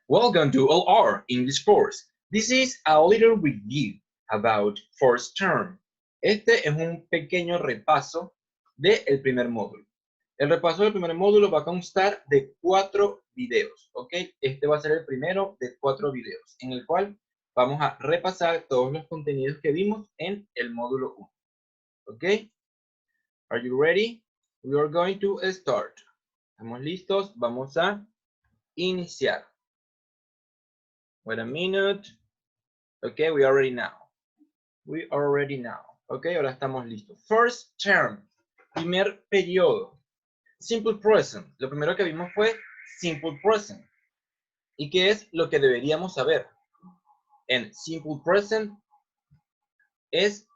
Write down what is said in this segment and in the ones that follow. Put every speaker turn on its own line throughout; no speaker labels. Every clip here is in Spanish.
Welcome to all our English course. This is a little review about first term. Este es un pequeño repaso del primer módulo. El repaso del primer módulo va a constar de 4 videos, ¿ok? Este va a ser el primero de 4 videos, en el cual vamos a repasar todos los contenidos que vimos en el módulo 1, ¿ok? Are you ready? We are going to start. ¿Estamos listos? Vamos a iniciar. Wait a minute. Okay, we are ready now. We are ready now. Ok, ahora estamos listos. First term, primer periodo. Simple present. Lo primero que vimos fue simple present. ¿Y qué es lo que deberíamos saber? En simple present es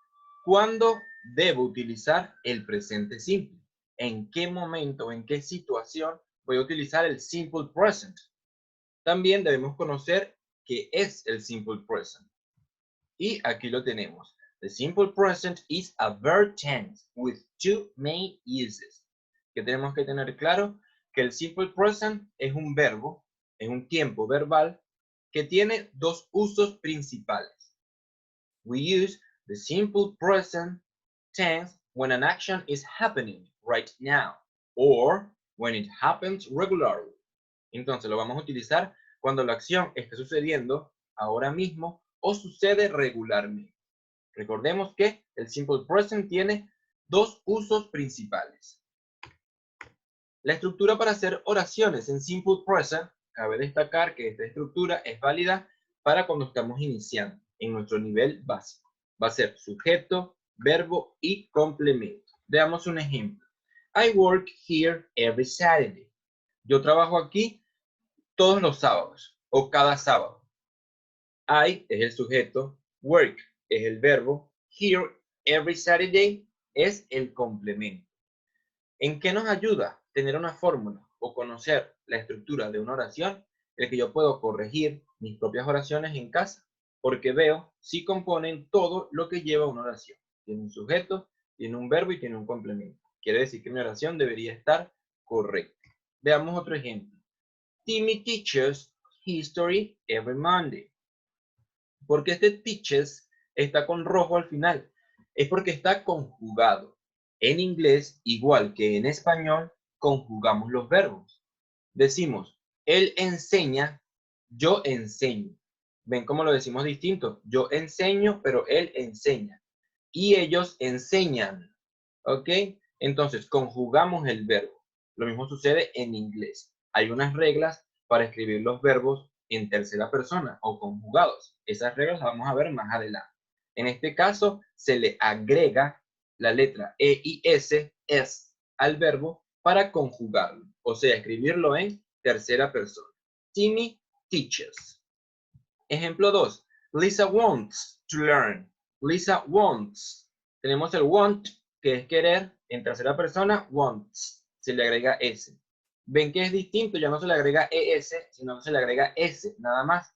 cuándo debo utilizar el presente simple. En qué momento, en qué situación voy a utilizar el simple present. También debemos conocer qué es el simple present. Y aquí lo tenemos. The simple present is a verb tense with 2 main uses. Que tenemos que tener claro que el simple present es un verbo, es un tiempo verbal que tiene 2 usos principales. We use the simple present tense when an action is happening right now or when it happens regularly. Entonces lo vamos a utilizar cuando la acción esté sucediendo ahora mismo o sucede regularmente. Recordemos que el simple present tiene 2 usos principales. La estructura para hacer oraciones en simple present, cabe destacar que esta estructura es válida para cuando estamos iniciando en nuestro nivel básico. Va a ser sujeto, verbo y complemento. Veamos un ejemplo. I work here every Saturday. Yo trabajo aquí todos los sábados o cada sábado. I es el sujeto, work es el verbo, here every Saturday es el complemento. ¿En qué nos ayuda tener una fórmula o conocer la estructura de una oración? El que yo puedo corregir mis propias oraciones en casa, porque veo si componen todo lo que lleva una oración. Tiene un sujeto, tiene un verbo y tiene un complemento. Quiere decir que mi oración debería estar correcta. Veamos otro ejemplo. Timmy teaches history every Monday. Porque este teaches está con rojo al final. Es porque está conjugado. En inglés, igual que en español, conjugamos los verbos. Decimos, él enseña, yo enseño. ¿Ven cómo lo decimos distinto? Yo enseño, pero él enseña. Y ellos enseñan. ¿Ok? Entonces, conjugamos el verbo. Lo mismo sucede en inglés. Hay unas reglas para escribir los verbos en tercera persona o conjugados. Esas reglas las vamos a ver más adelante. En este caso, se le agrega la letra E y S, es, al verbo para conjugarlo. O sea, escribirlo en tercera persona. Timmy teaches. Ejemplo 2. Lisa wants to learn. Lisa wants. Tenemos el want, que es querer. En tercera persona, wants. Se le agrega S. ¿Ven que es distinto? Ya no se le agrega ES, sino que se le agrega S, nada más.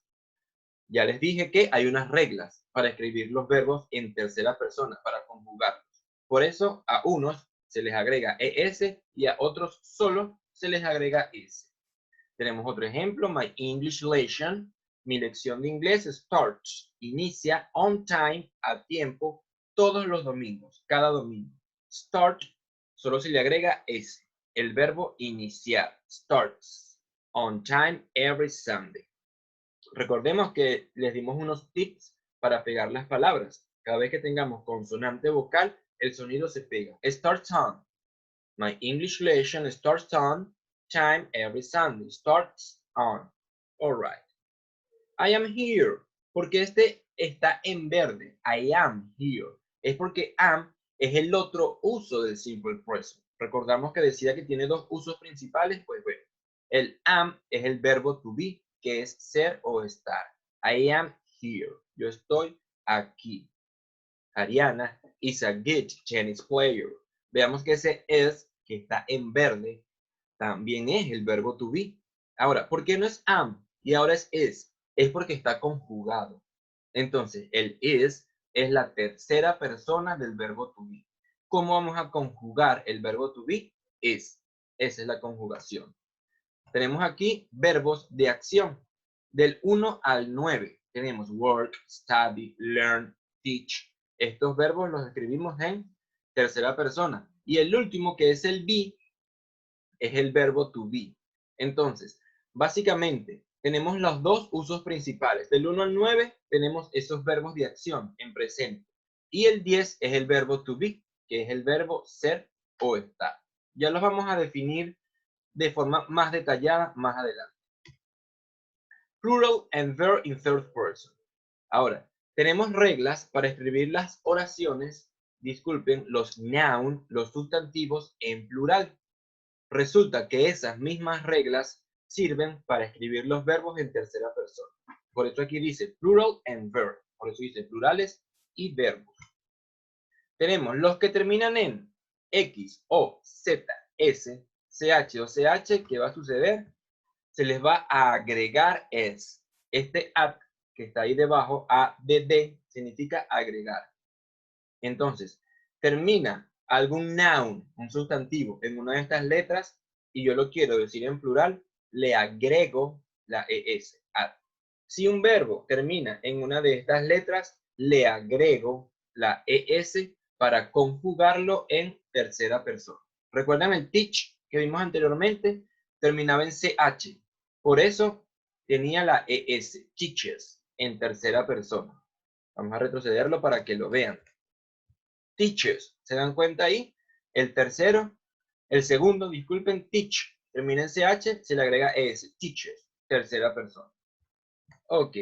Ya les dije que hay unas reglas para escribir los verbos en tercera persona, para conjugarlos. Por eso a unos se les agrega ES y a otros solo se les agrega S. Tenemos otro ejemplo, my English lesson. Mi lección de inglés starts, inicia on time, a tiempo, todos los domingos, cada domingo. Start, solo se le agrega S. El verbo iniciar, starts, on time every Sunday. Recordemos que les dimos unos tips para pegar las palabras. Cada vez que tengamos consonante vocal, el sonido se pega. Starts on. My English lesson starts on time every Sunday. Starts on. All right. I am here. Porque este está en verde. I am here. Es porque am es el otro uso del simple present. Recordamos que decía que tiene 2 usos principales. Pues bueno, el am es el verbo to be, que es ser o estar. I am here. Yo estoy aquí. Ariana is a good tennis player. Veamos que ese es, que está en verde, también es el verbo to be. Ahora, ¿por qué no es am y ahora es is? Es porque está conjugado. Entonces, el is es la tercera persona del verbo to be. ¿Cómo vamos a conjugar el verbo to be? Is. Esa es la conjugación. Tenemos aquí verbos de acción. Del 1 al 9 tenemos work, study, learn, teach. Estos verbos los escribimos en tercera persona. Y el último, que es el be, es el verbo to be. Entonces, básicamente, tenemos los dos usos principales. Del 1 al 9 tenemos esos verbos de acción en presente. Y el 10 es el verbo to be, que es el verbo ser o estar. Ya los vamos a definir de forma más detallada más adelante. Plural and verb in third person. Ahora, tenemos reglas para escribir las oraciones, disculpen, los noun, los sustantivos en plural. Resulta que esas mismas reglas sirven para escribir los verbos en tercera persona. Por eso aquí dice plural and verb. Por eso dice plurales y verbos. Tenemos los que terminan en X, O, Z, S, CH o CH. ¿Qué va a suceder? Se les va a agregar es. Este add que está ahí debajo, ADD, significa agregar. Entonces, termina algún noun, un sustantivo, en una de estas letras, y yo lo quiero decir en plural, le agrego la ES, add. Si un verbo termina en una de estas letras, le agrego la ES para conjugarlo en tercera persona. ¿Recuerdan el teach que vimos anteriormente? Terminaba en CH. Por eso tenía la ES, teaches, en tercera persona. Vamos a retrocederlo para que lo vean. Teachers, ¿se dan cuenta ahí? El segundo, disculpen, teach, termina en CH, se le agrega ES, teachers, tercera persona. Ok.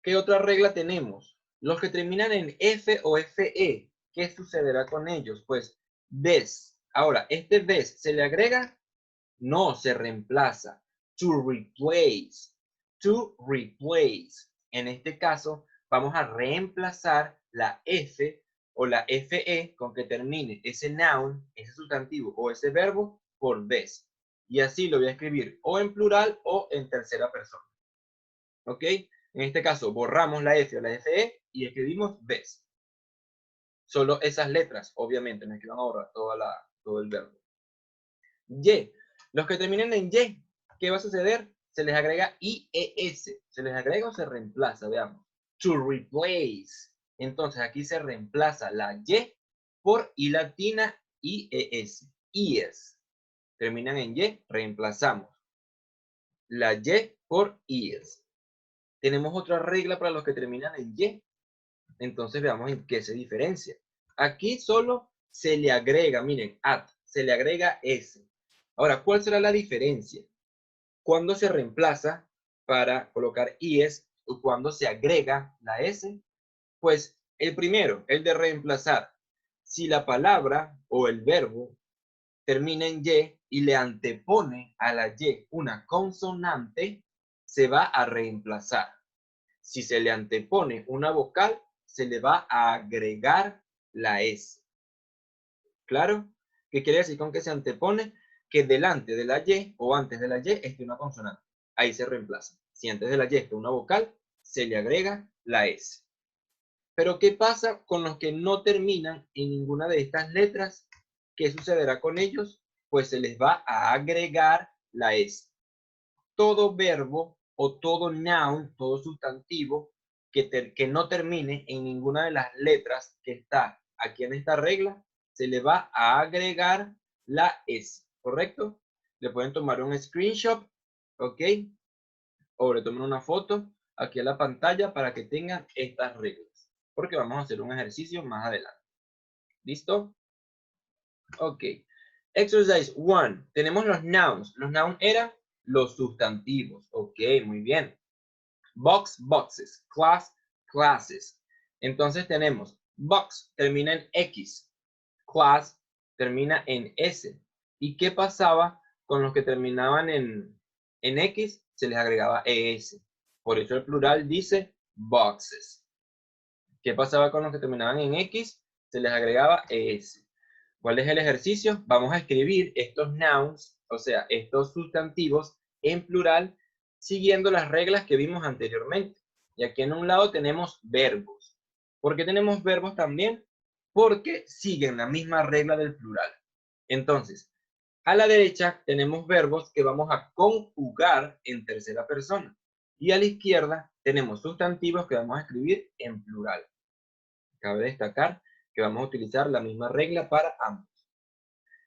¿Qué otra regla tenemos? Los que terminan en F o FE, ¿qué sucederá con ellos? Pues, des. Ahora, ¿este des se le agrega? No, se reemplaza. To replace. To replace. En este caso, vamos a reemplazar la F o la FE con que termine ese noun, ese sustantivo o ese verbo por des. Y así lo voy a escribir o en plural o en tercera persona. ¿Ok? En este caso, borramos la F o la FE y escribimos des. Solo esas letras, obviamente, no es que van a borrar todo el verbo. Y. Los que terminen en Y, ¿qué va a suceder? Se les agrega IES. ¿Se les agrega o se reemplaza? Veamos. To replace. Entonces, aquí se reemplaza la Y por I latina IES. IES. Terminan en Y, reemplazamos la Y por IES. Tenemos otra regla para los que terminan en Y. Entonces, veamos en qué se diferencia. Aquí solo se le agrega, miren, at, se le agrega S. Ahora, ¿cuál será la diferencia? ¿Cuándo se reemplaza para colocar IES o cuando se agrega la S? Pues el primero, el de reemplazar. Si la palabra o el verbo termina en Y le antepone a la Y una consonante, se va a reemplazar. Si se le antepone una vocal, se le va a agregar la S. ¿Claro? ¿Qué quiere decir con que se antepone? Que delante de la Y o antes de la Y esté una consonante. Ahí se reemplaza. Si antes de la Y está una vocal, se le agrega la S. Pero ¿qué pasa con los que no terminan en ninguna de estas letras? ¿Qué sucederá con ellos? Pues se les va a agregar la S. Todo verbo o todo noun, todo sustantivo que no termine en ninguna de las letras que está aquí en esta regla, se le va a agregar la S, ¿correcto? Le pueden tomar un screenshot, ¿ok? O le tomen una foto aquí en la pantalla para que tengan estas reglas, porque vamos a hacer un ejercicio más adelante. ¿Listo? Ok. Exercise 1. Tenemos los nouns. Los nouns eran los sustantivos. Ok, muy bien. Box, boxes. Class, classes. Entonces tenemos box termina en X. Class termina en S. ¿Y qué pasaba con los que terminaban en X? Se les agregaba ES. Por eso el plural dice boxes. ¿Qué pasaba con los que terminaban en X? Se les agregaba ES. ¿Cuál es el ejercicio? Vamos a escribir estos nouns, o sea, estos sustantivos en plural, siguiendo las reglas que vimos anteriormente. Y aquí en un lado tenemos verbos. ¿Por qué tenemos verbos también? Porque siguen la misma regla del plural. Entonces, a la derecha tenemos verbos que vamos a conjugar en tercera persona. Y a la izquierda tenemos sustantivos que vamos a escribir en plural. Cabe destacar que vamos a utilizar la misma regla para ambos.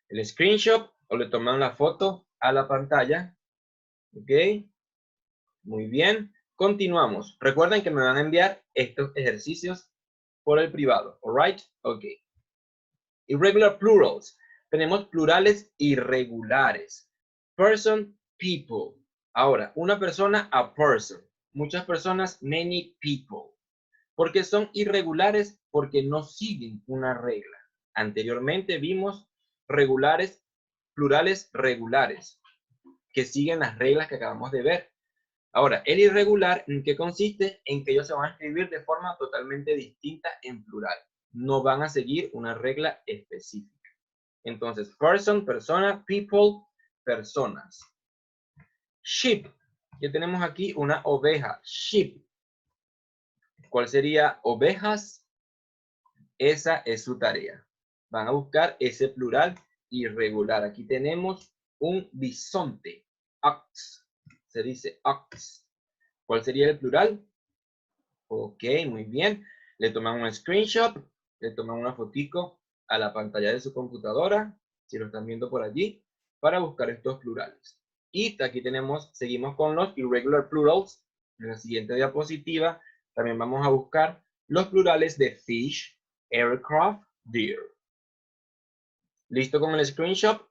El screenshot o le toman la foto a la pantalla. Ok. Muy bien. Continuamos. Recuerden que me van a enviar estos ejercicios por el privado. Alright. Ok. Irregular plurals. Tenemos plurales irregulares. Person, people. Ahora, una persona, a person. Muchas personas, many people. ¿Por qué son irregulares? Porque no siguen una regla. Anteriormente vimos regulares, plurales regulares, que siguen las reglas que acabamos de ver. Ahora, el irregular, ¿en qué consiste? En que ellos se van a escribir de forma totalmente distinta en plural. No van a seguir una regla específica. Entonces, person, persona, people, personas. Sheep. Ya tenemos aquí una oveja. Sheep. ¿Cuál sería ovejas? Esa es su tarea. Van a buscar ese plural irregular. Aquí tenemos un bisonte. Ox. Se dice ox. ¿Cuál sería el plural? Ok, muy bien. Le toman un screenshot, le toman una fotico a la pantalla de su computadora, si lo están viendo por allí, para buscar estos plurales. Y aquí tenemos, seguimos con los irregular plurals. En la siguiente diapositiva también vamos a buscar los plurales de fish, aircraft, deer. ¿Listo con el screenshot?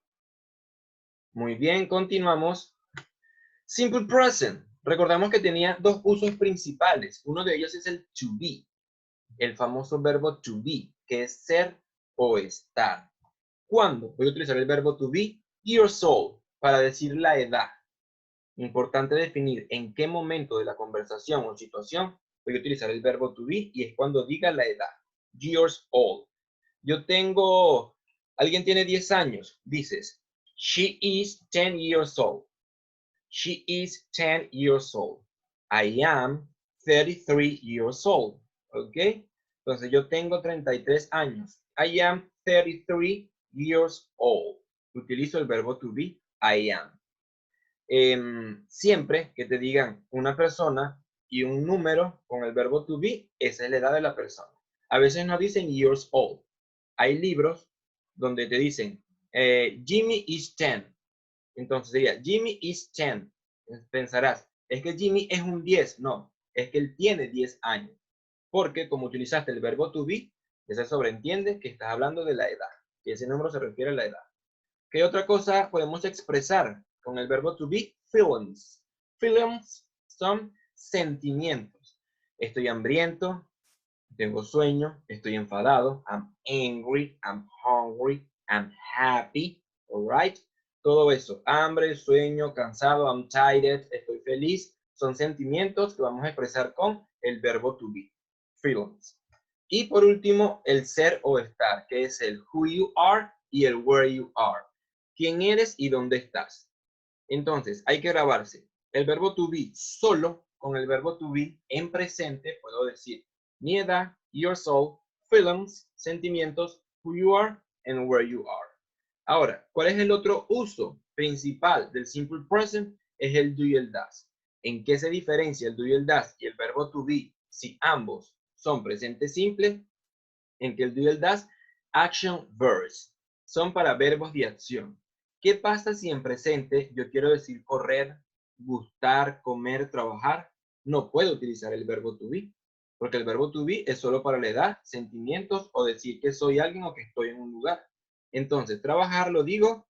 Muy bien, continuamos. Simple present. Recordamos que tenía dos usos principales. Uno de ellos es el to be, el famoso verbo to be, que es ser o estar. ¿Cuándo? Voy a utilizar el verbo to be, years old, para decir la edad. Importante definir en qué momento de la conversación o situación voy a utilizar el verbo to be y es cuando diga la edad. Years old. Yo tengo, alguien tiene 10 años, dices, she is 10 years old. She is 10 years old. I am 33 years old. ¿Ok? Entonces yo tengo 33 años. I am 33 years old. Utilizo el verbo to be, I am. Siempre que te digan una persona y un número con el verbo to be, esa es la edad de la persona. A veces no dicen years old. Hay libros donde te dicen Jimmy is 10. Entonces diría Jimmy is 10. Pensarás, es que Jimmy es un 10. No, es que él tiene 10 años. Porque como utilizaste el verbo to be, se sobreentiende que estás hablando de la edad. Que ese número se refiere a la edad. ¿Qué otra cosa podemos expresar con el verbo to be? Feelings. Feelings son sentimientos. Estoy hambriento, tengo sueño, estoy enfadado. I'm angry, I'm hungry, I'm happy. Alright. Todo eso, hambre, sueño, cansado, I'm tired, estoy feliz, son sentimientos que vamos a expresar con el verbo to be. Feelings. Y por último, el ser o estar, que es el who you are y el where you are. ¿Quién eres y dónde estás? Entonces, hay que grabarse. El verbo to be solo con el verbo to be en presente, puedo decir mi edad, your soul, feelings, sentimientos, who you are and where you are. Ahora, ¿cuál es el otro uso principal del simple present? Es el do y el does. ¿En qué se diferencia el do y el does y el verbo to be si ambos son presentes simples? En que el do y el does, action verbs, son para verbos de acción. ¿Qué pasa si en presente yo quiero decir correr, gustar, comer, trabajar? No puedo utilizar el verbo to be, porque el verbo to be es solo para la edad, sentimientos o decir que soy alguien o que estoy en un lugar. Entonces, trabajar lo digo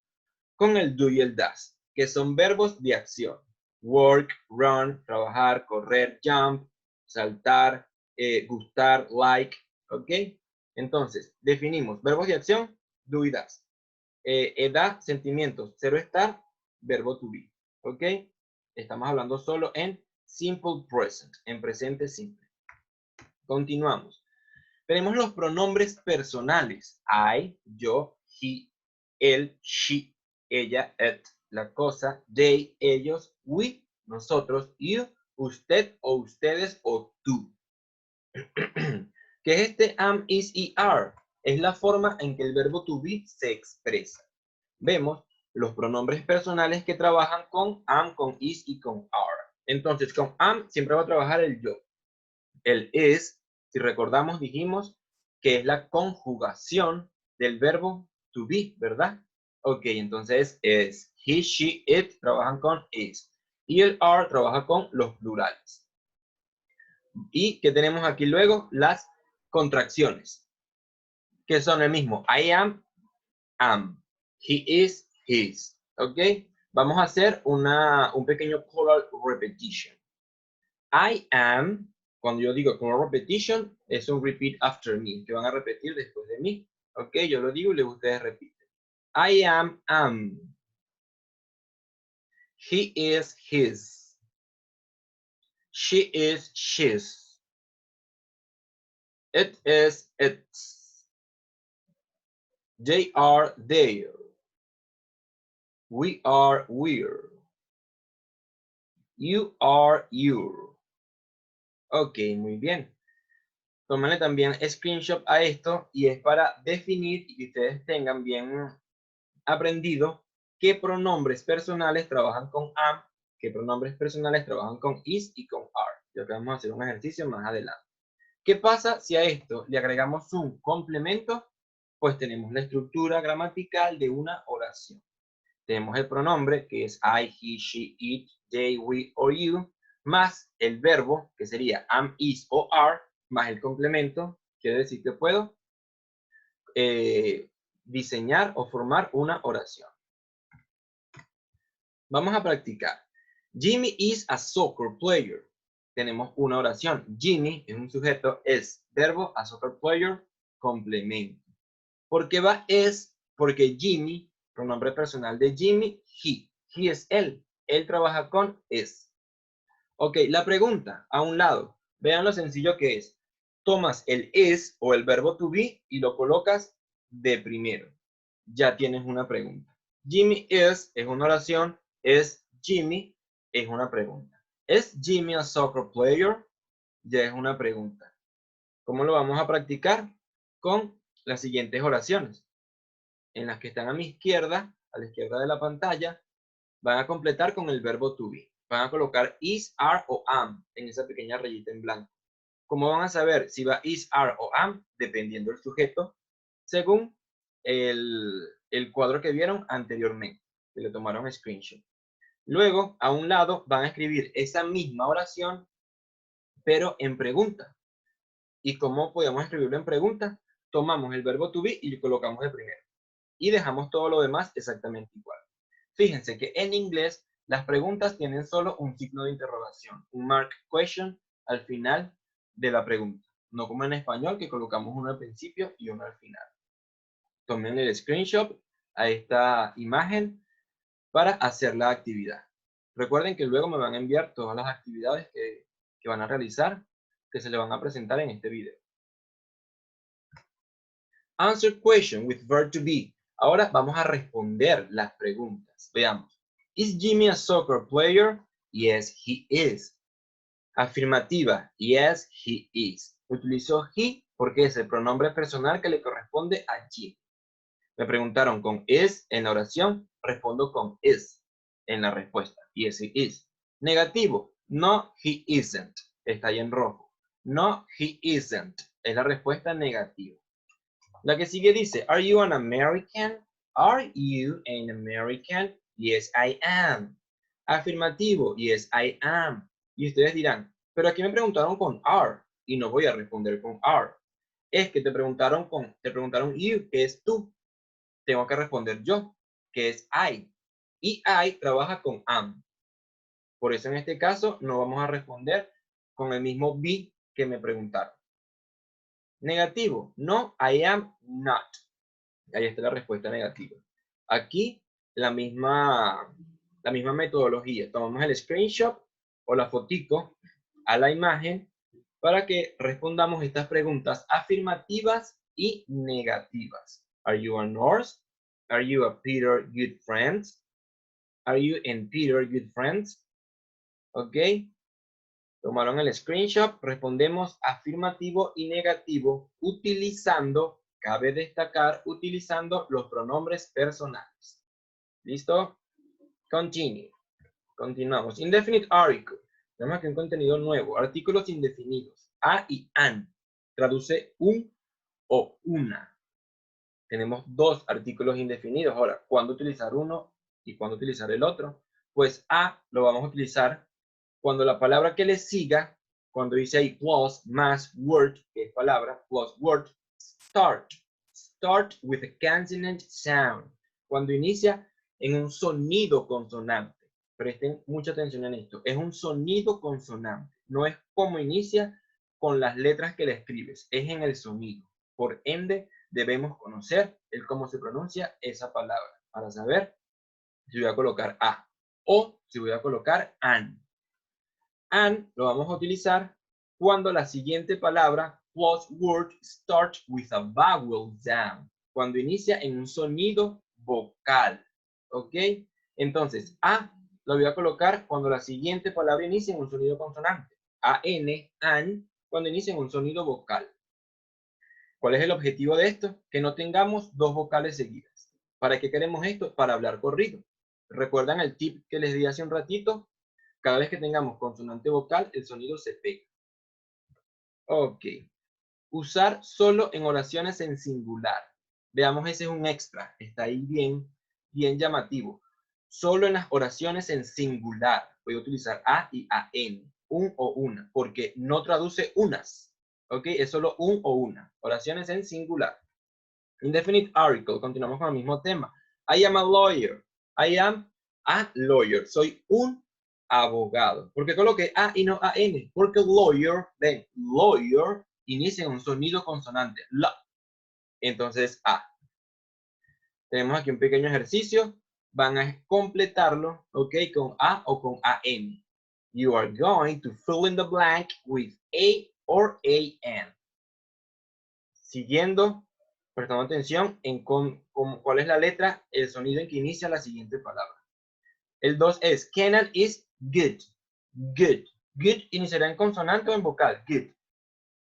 con el do y el does, que son verbos de acción. Work, run, trabajar, correr, jump, saltar, gustar, like, ¿ok? Entonces, definimos verbos de acción, do y does. Edad, sentimientos, cero estar, verbo to be, ¿ok? Estamos hablando solo en simple present, en presente simple. Continuamos. Tenemos los pronombres personales. I, yo, he, él, she, ella, it, la cosa, they, ellos, we, nosotros, you, usted o ustedes o tú. ¿Qué es este am, is y are? Es la forma en que el verbo to be se expresa. Vemos los pronombres personales que trabajan con am, con is y con are. Entonces, con am siempre va a trabajar el yo. El is, si recordamos, dijimos que es la conjugación del verbo to be, ¿verdad? Ok, entonces es he, she, it, trabajan con is. Y el are trabaja con los plurales. ¿Y qué tenemos aquí luego? Las contracciones, que son el mismo. I am, am. He is, his. ¿Ok? Vamos a hacer un pequeño color repetition. I am, cuando yo digo como repetition, es un repeat after me, que van a repetir después de mí. ¿Ok? Yo lo digo y luego ustedes repiten. I am, am. He is, his. She is, she's. It is, its. They are, their. We are, we're. You are, your. Ok, muy bien. Tómenle también screenshot a esto y es para definir y que ustedes tengan bien aprendido qué pronombres personales trabajan con am, qué pronombres personales trabajan con is y con are. Ya que vamos a hacer un ejercicio más adelante. ¿Qué pasa si a esto le agregamos un complemento? Pues tenemos la estructura gramatical de una oración. Tenemos el pronombre, que es I, he, she, it, they, we or you, más el verbo, que sería am, is o are, más el complemento. Quiere decir que puedo diseñar o formar una oración. Vamos a practicar. Jimmy is a soccer player. Tenemos una oración. Jimmy es un sujeto, es verbo, a soccer player, complemento. ¿Por qué va es? Porque Jimmy, pronombre personal de Jimmy, he. He es él. Él trabaja con es. Ok, la pregunta, a un lado. Vean lo sencillo que es. Tomas el es o el verbo to be y lo colocas de primero. Ya tienes una pregunta. Jimmy is una oración. Es Jimmy es una pregunta. ¿Es Jimmy a soccer player? Ya es una pregunta. ¿Cómo lo vamos a practicar? Con las siguientes oraciones. En las que están a mi izquierda, a la izquierda de la pantalla, van a completar con el verbo to be. Van a colocar is, are o am en esa pequeña rayita en blanco. ¿Cómo van a saber si va is, are o am? Dependiendo del sujeto, según el cuadro que vieron anteriormente, que le tomaron screenshot. Luego, a un lado, van a escribir esa misma oración, pero en pregunta. ¿Y cómo podemos escribirlo en pregunta? Tomamos el verbo to be y lo colocamos de primero. Y dejamos todo lo demás exactamente igual. Fíjense que en inglés las preguntas tienen solo un signo de interrogación, un mark question al final de la pregunta. No como en español que colocamos uno al principio y uno al final. Tomen el screenshot a esta imagen para hacer la actividad. Recuerden que luego me van a enviar todas las actividades que van a realizar, que se le van a presentar en este video. Answer question with verb to be. Ahora vamos a responder las preguntas. Veamos. Is Jimmy a soccer player? Yes, he is. Afirmativa. Yes, he is. Utilizó he porque es el pronombre personal que le corresponde a Jimmy. Me preguntaron con is en la oración, respondo con is en la respuesta. Yes, he is. Negativo. No, he isn't. Está ahí en rojo. No, he isn't. Es la respuesta negativa. La que sigue dice, Are you an American? Are you an American? Yes, I am. Afirmativo, yes, I am. Y ustedes dirán, pero aquí me preguntaron con are y no voy a responder con are. Es que te preguntaron you, que es tú. Tengo que responder yo, que es I. Y I trabaja con am. Por eso en este caso no vamos a responder con el mismo be que me preguntaron. Negativo, no, I am not. Ahí está la respuesta negativa. Aquí la misma metodología. Tomamos el screenshot o la fotico a la imagen para que respondamos estas preguntas afirmativas y negativas. Are you a nurse? Are you a Peter good friend? Are you and Peter good friends? Ok. Tomaron el screenshot. Respondemos afirmativo y negativo utilizando, cabe destacar, utilizando los pronombres personales. ¿Listo? Continue. Continuamos. Indefinite article. Tenemos aquí un contenido nuevo. Artículos indefinidos. A y an. Traduce un o una. Tenemos dos artículos indefinidos. Ahora, ¿cuándo utilizar uno y cuándo utilizar el otro? Pues a lo vamos a utilizar cuando la palabra que le siga, cuando dice ahí plus, más, word, que es palabra, plus word, start. Start with a consonant sound. Cuando inicia en un sonido consonante. Presten mucha atención en esto. Es un sonido consonante. No es como inicia con las letras que le escribes. Es en el sonido. Por ende, debemos conocer el cómo se pronuncia esa palabra para saber si voy a colocar a o si voy a colocar an. And lo vamos a utilizar cuando la siguiente palabra plus word start with a vowel sound. Cuando inicia en un sonido vocal. ¿Ok? Entonces, a lo voy a colocar cuando la siguiente palabra inicia en un sonido consonante. an, cuando inicia en un sonido vocal. ¿Cuál es el objetivo de esto? Que no tengamos dos vocales seguidas. ¿Para qué queremos esto? Para hablar corrido. ¿Recuerdan el tip que les di hace un ratito? Cada vez que tengamos consonante vocal, el sonido se pega. Ok. Usar solo en oraciones en singular. Veamos, ese es un extra. Está ahí bien llamativo. Solo en las oraciones en singular. Voy a utilizar a y an. Un o una. Porque no traduce unas. Ok. Es solo un o una. Oraciones en singular. Indefinite article. Continuamos con el mismo tema. I am a lawyer. I am a lawyer. Soy un abogado. ¿Por qué coloqué a y no a n? Porque lawyer, ven, lawyer inicia en un sonido consonante. La. Entonces a. Tenemos aquí un pequeño ejercicio. Van a completarlo, ok, con a o con an. You are going to fill in the blank with a or an. Siguiendo, prestando atención en cuál es la letra, el sonido en que inicia la siguiente palabra. El 2 es, Kenan is good. Good. Good iniciará en consonante o en vocal. Good.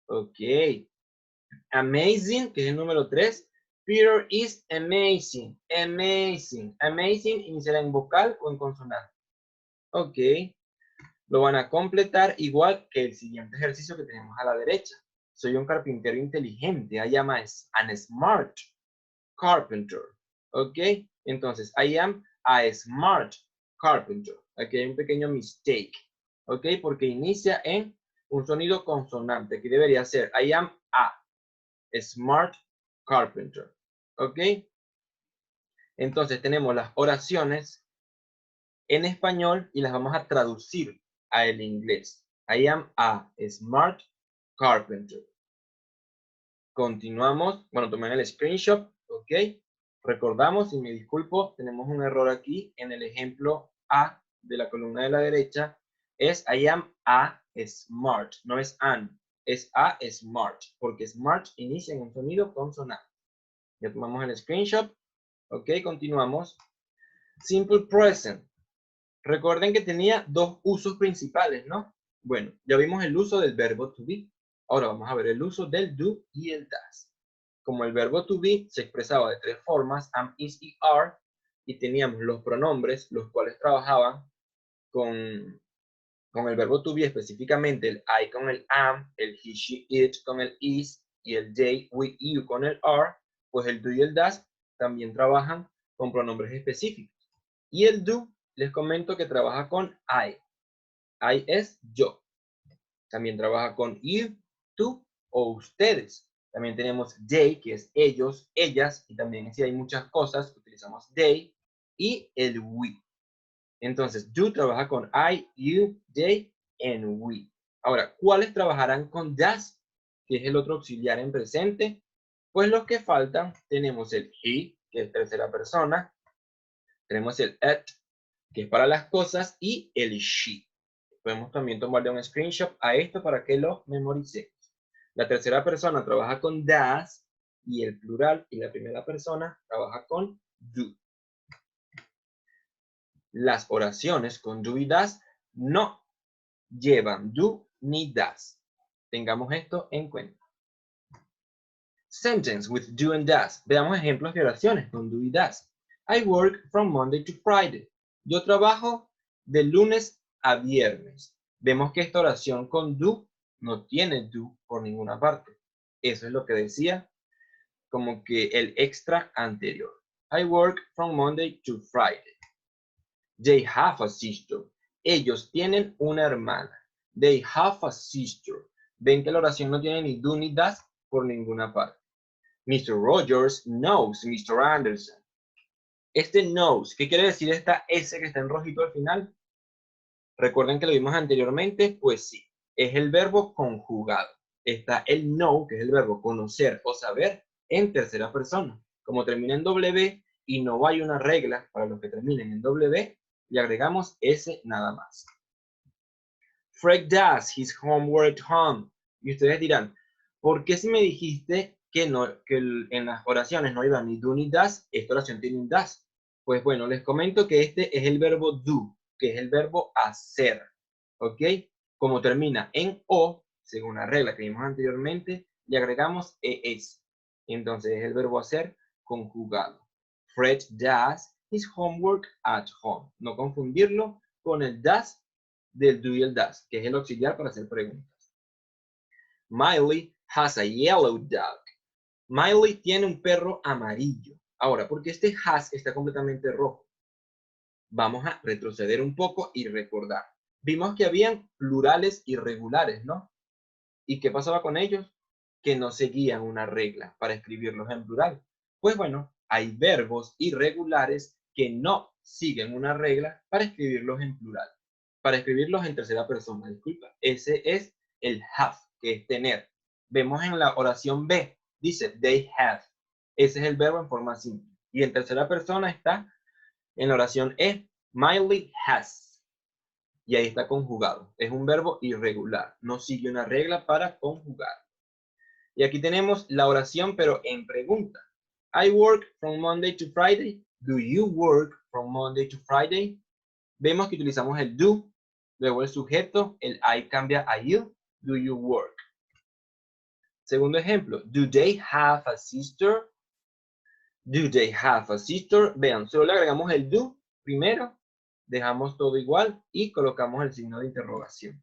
Ok. Amazing, que es el número 3. Peter is amazing. Amazing. Amazing iniciará en vocal o en consonante. Ok. Lo van a completar igual que el siguiente ejercicio que tenemos a la derecha. Soy un carpintero inteligente. I am an smart carpenter. Ok. Entonces, I am a smart carpenter. Aquí hay un pequeño mistake. Ok. Porque inicia en un sonido consonante. Aquí debería ser I am a smart carpenter. Ok. Entonces tenemos las oraciones en español y las vamos a traducir al inglés. I am a smart carpenter. Continuamos. Bueno, tomen el screenshot. Ok. Recordamos, y me disculpo, tenemos un error aquí en el ejemplo A de la columna de la derecha. Es I am a smart. No es an. Es a smart. Porque smart inicia en un sonido consonante. Ya tomamos el screenshot. Ok, continuamos. Simple present. Recuerden que tenía dos usos principales, ¿no? Bueno, ya vimos el uso del verbo to be. Ahora vamos a ver el uso del do y el does. Como el verbo to be se expresaba de tres formas, am, is y are, y teníamos los pronombres, los cuales trabajaban con el verbo to be, específicamente el I con el am, el he, she, it con el is, y el they, we, you con el are, pues el do y el does también trabajan con pronombres específicos. Y el do, les comento que trabaja con I. I es yo. También trabaja con you, tú o ustedes. También tenemos they, que es ellos, ellas, y también si hay muchas cosas, utilizamos they, y el we. Entonces, do trabaja con I, you, they, and we. Ahora, ¿cuáles trabajarán con does? Que es el otro auxiliar en presente. Pues los que faltan, tenemos el he, que es tercera persona. Tenemos el it, que es para las cosas, y el she. Podemos también tomarle un screenshot a esto para que lo memoricemos. La tercera persona trabaja con does y el plural y la primera persona trabaja con do. Las oraciones con do y does no llevan do ni does. Tengamos esto en cuenta. Sentence with do and does. Veamos ejemplos de oraciones con do y does. I work from Monday to Friday. Yo trabajo de lunes a viernes. Vemos que esta oración con do no tiene do por ninguna parte. Eso es lo que decía como que el extra anterior. I work from Monday to Friday. They have a sister. Ellos tienen una hermana. They have a sister. Ven que la oración no tiene ni do ni does por ninguna parte. Mr. Rogers knows Mr. Anderson. Este knows, ¿qué quiere decir esta S que está en rojito al final? Recuerden que lo vimos anteriormente, pues sí, es el verbo conjugado. Está el know, que es el verbo conocer o saber, en tercera persona. Como termina en W y no hay una regla para los que terminen en W, le agregamos S nada más. Fred does his homework at home. Y ustedes dirán, ¿por qué si me dijiste que en las oraciones no iba ni do ni does, esta oración tiene un does? Pues bueno, les comento que este es el verbo do, que es el verbo hacer, ¿ok? Como termina en O, según la regla que vimos anteriormente, le agregamos ES. Entonces es el verbo hacer conjugado. Fred does his homework at home. No confundirlo con el does del do y el does, que es el auxiliar para hacer preguntas. Miley has a yellow dog. Miley tiene un perro amarillo. Ahora, porque este has está completamente rojo, vamos a retroceder un poco y recordar. Vimos que habían plurales irregulares, ¿no? ¿Y qué pasaba con ellos? Que no seguían una regla para escribirlos en plural. Pues bueno, hay verbos irregulares que no siguen una regla para escribirlos en plural. Para escribirlos en tercera persona, disculpa. Ese es el have, que es tener. Vemos en la oración B, dice they have. Ese es el verbo en forma simple. Y en tercera persona está en la oración E, Miley has. Y ahí está conjugado. Es un verbo irregular. No sigue una regla para conjugar. Y aquí tenemos la oración, pero en pregunta. I work from Monday to Friday. Do you work from Monday to Friday? Vemos que utilizamos el do, luego el sujeto, el I cambia a you. Do you work? Segundo ejemplo. Do they have a sister? Do they have a sister? Vean, solo le agregamos el do primero, dejamos todo igual y colocamos el signo de interrogación.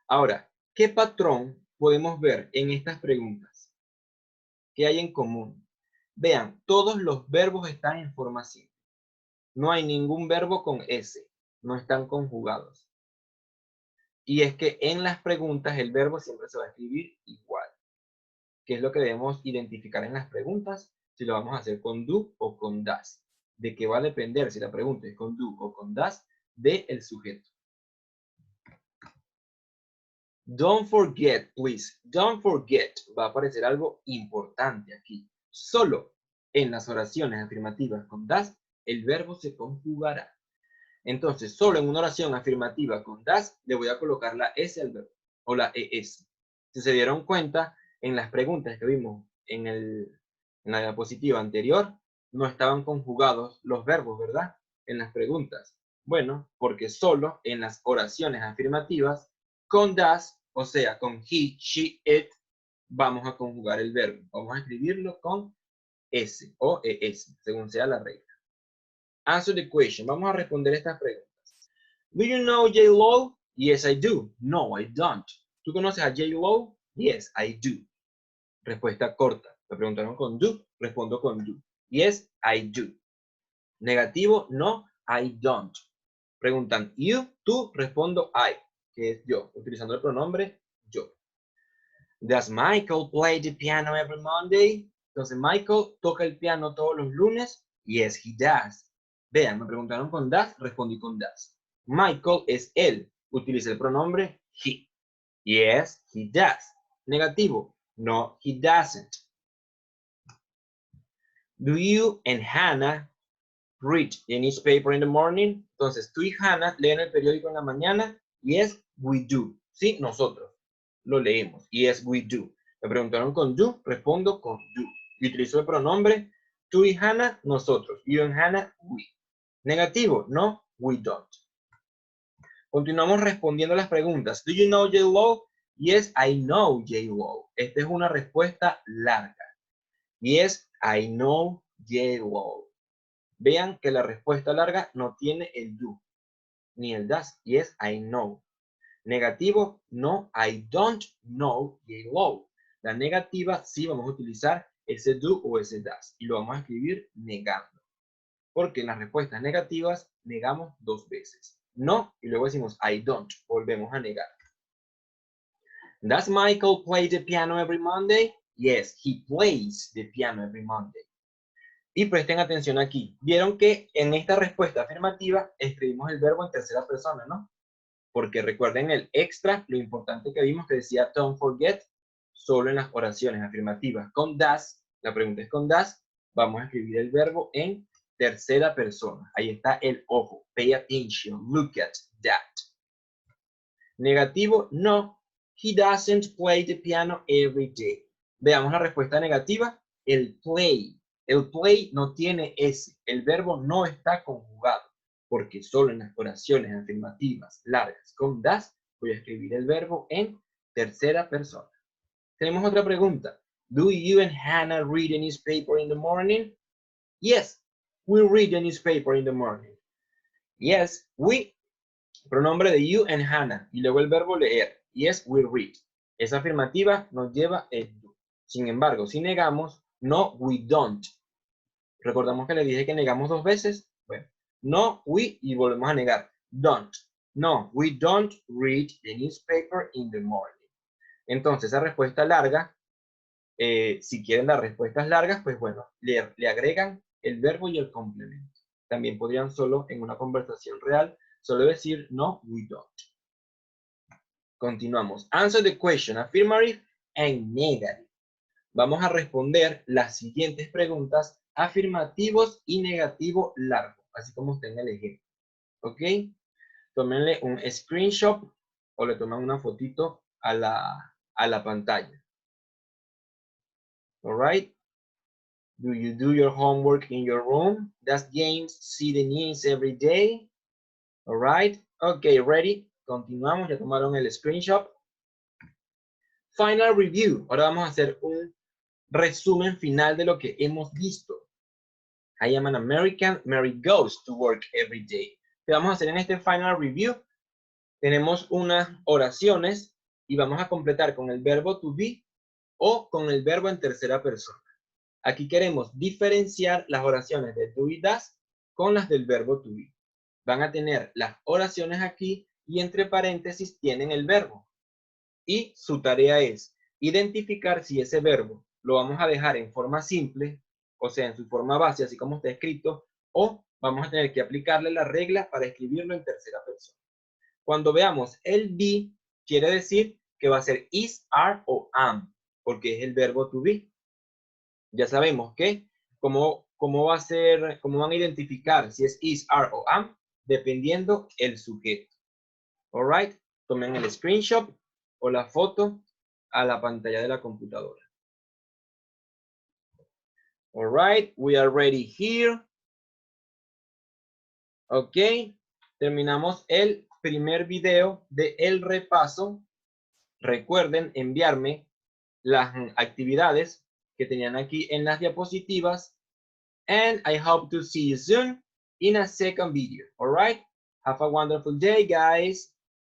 Ahora, ¿qué patrón podemos ver en estas preguntas? ¿Qué hay en común? Vean, todos los verbos están en forma simple. No hay ningún verbo con S, no están conjugados. Y es que en las preguntas el verbo siempre se va a escribir igual. ¿Qué es lo que debemos identificar en las preguntas? Si lo vamos a hacer con do o con does. ¿De qué va a depender si la pregunta es con do o con does? Del sujeto. Don't forget, please. Don't forget. Va a aparecer algo importante aquí. Solo en las oraciones afirmativas con does, el verbo se conjugará. Entonces, solo en una oración afirmativa con does, le voy a colocar la S al verbo, o la ES. Si se dieron cuenta, en las preguntas que vimos en la diapositiva anterior, no estaban conjugados los verbos, ¿verdad? En las preguntas. Bueno, porque solo en las oraciones afirmativas, con does, o sea, con he, she, it, vamos a conjugar el verbo. Vamos a escribirlo con S o ES, según sea la regla. Answer the question. Vamos a responder estas preguntas. Do you know J-Lo? Yes, I do. No, I don't. ¿Tú conoces a J-Lo? Yes, I do. Respuesta corta. Me preguntaron con do, respondo con do. Yes, I do. Negativo, no, I don't. Preguntan you, tú, respondo I, que es yo, utilizando el pronombre yo. Does Michael play the piano every Monday? Entonces, Michael toca el piano todos los lunes. Yes, he does. Vean, me preguntaron con does, respondí con does. Michael es él, utiliza el pronombre he. Yes, he does. Negativo, no, he doesn't. Do you and Hannah read the newspaper in the morning? Entonces, tú y Hannah leen el periódico en la mañana. Yes, we do. Sí, nosotros lo leemos. Yes, we do. Me preguntaron con do, respondo con do. Y utilizo el pronombre tú y Hannah, nosotros. You and Hannah, we. Negativo, no, we don't. Continuamos respondiendo las preguntas. Do you know J-Lo? Yes, I know J-Lo. Esta es una respuesta larga. Yes, I know J-Lo. Vean que la respuesta larga no tiene el do, ni el does. Yes, I know. Negativo, no, I don't know yellow. La negativa sí vamos a utilizar ese do o ese does y lo vamos a escribir negando. Porque en las respuestas negativas negamos dos veces. No, y luego decimos I don't, volvemos a negar. Does Michael play the piano every Monday? Yes, he plays the piano every Monday. Y presten atención aquí. Vieron que en esta respuesta afirmativa escribimos el verbo en tercera persona, ¿no? Porque recuerden el extra, lo importante que vimos que decía don't forget, solo en las oraciones afirmativas. Con does, la pregunta es con does, vamos a escribir el verbo en tercera persona. Ahí está el ojo. Pay attention. Look at that. Negativo, no. He doesn't play the piano every day. Veamos la respuesta negativa. El play. El play no tiene S. El verbo no está conjugado. Porque solo en las oraciones afirmativas largas con does voy a escribir el verbo en tercera persona. Tenemos otra pregunta. Do you and Hannah read a newspaper in the morning? Yes, we read the newspaper in the morning. Yes, we. Pronombre de you and Hannah. Y luego el verbo leer. Yes, we read. Esa afirmativa nos lleva el do. Sin embargo, si negamos, no, we don't. ¿Recordamos que le dije que negamos dos veces? Bueno, no, we, y volvemos a negar. Don't. No, we don't read the newspaper in the morning. Entonces, esa respuesta larga, si quieren las respuestas largas, pues bueno, le agregan el verbo y el complemento. También podrían solo, en una conversación real, solo decir no, we don't. Continuamos. Answer the question, affirmative and negative. Vamos a responder las siguientes preguntas, afirmativos y negativo largo, así como está en el ejemplo. ¿Ok? Tómenle un screenshot o le toman una fotito a la pantalla. All right? Do you do your homework in your room? Does James see the news every day? All right? Okay, ready? Continuamos, ya tomaron el screenshot. Final review. Ahora vamos a hacer un resumen final de lo que hemos visto. I am an American. Mary goes to work every day. ¿Qué vamos a hacer en este final review? Tenemos unas oraciones y vamos a completar con el verbo to be o con el verbo en tercera persona. Aquí queremos diferenciar las oraciones de do y does con las del verbo to be. Van a tener las oraciones aquí y entre paréntesis tienen el verbo. Y su tarea es identificar si ese verbo lo vamos a dejar en forma simple, o sea, en su forma base, así como está escrito, o vamos a tener que aplicarle la regla para escribirlo en tercera persona. Cuando veamos el be, quiere decir que va a ser is, are o am, porque es el verbo to be. Ya sabemos que cómo van a identificar si es is, are o am, dependiendo el sujeto. All right, tomen el screenshot o la foto a la pantalla de la computadora. All right, we are ready here. Ok, terminamos el primer video de el repaso. Recuerden enviarme las actividades que tenían aquí en las diapositivas. And I hope to see you soon in a second video. All right, have a wonderful day, guys.